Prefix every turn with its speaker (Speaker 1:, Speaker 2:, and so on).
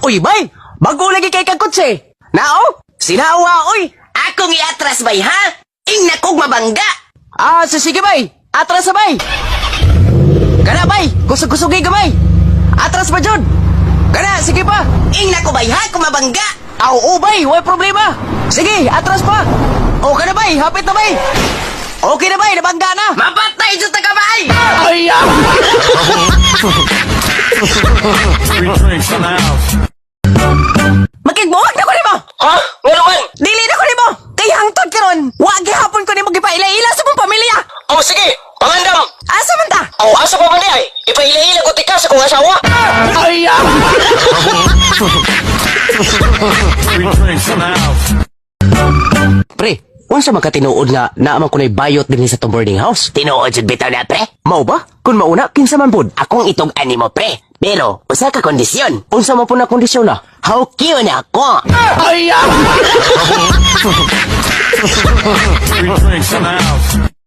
Speaker 1: Uy, bay! Bago lagi kay kagkotse. Nao? Sinawa, uy!
Speaker 2: Akong iatras bay ha? Ingna kog mabangga.
Speaker 1: Sige bay! Atras na bay! Kana bay! Kusog-kusugi ka bay! Atras pa dyan! Kana, sige pa!
Speaker 2: Ingna ko bay ha kung mabangga.
Speaker 1: Oo bay! Way problema! Sige, atras pa! O ka na bay! Hapit na bay! Okay na bay! Nabangga na!
Speaker 2: Mapatay dyan ka bay!
Speaker 1: Ay!
Speaker 3: Free drinks in the house.
Speaker 1: Makigbuwag na ko ni mo!
Speaker 2: Ha? Nga naman?
Speaker 1: Dili na ko ni mo! Kay hangtod ka ron! Wag hapon ko ni mo gipaila-ila sa mong pamilya!
Speaker 2: Oh sige, pangandam.
Speaker 1: Asa man ta?
Speaker 2: Oh, asa pa man di ay? Ipaila-ila ko tika sa kong asawa.
Speaker 1: Ay!
Speaker 3: Free drinks in the house.
Speaker 1: Pre, unsa makatinuod nga naaman ko na'y bayot din sa tong boarding house?
Speaker 2: Tinuod jud bitaw na pre.
Speaker 1: Mao ba? Kung mauna, kinsa man pod?
Speaker 2: Akong itong animo pre. Pero, usa ka kondisyon.
Speaker 1: Unsa man po na kondisyon na?
Speaker 2: Hawkiw na ako.
Speaker 1: Ay!
Speaker 3: Free drinks in the house.